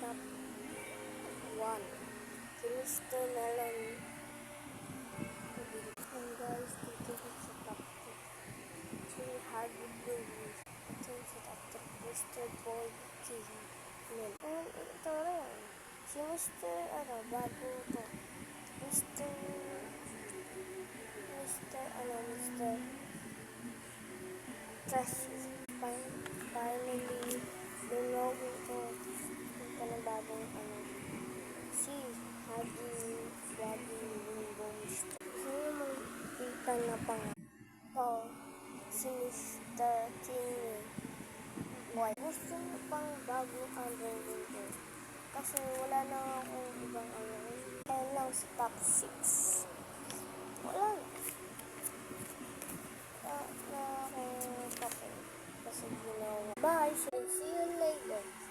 top 1. Si Mr. Melon. And guys, dito sa top 2. Si Harvey Lewis. Ito sa top 3. Mr. Boy King. And ito rin. Si Mr. bago to. Mr. Trashy. Finally, lunogin ko yung panibagong si Hagi Rainbow Mr. Sino mang kita na pang si Mr. King. Boy, gusto nyo pang bago ang Rainbow ko. Kasi wala na akong ibang Kaya lang sa top 6. Wala na. Na akong top 8. Kasi ginawa. Bye! See you later.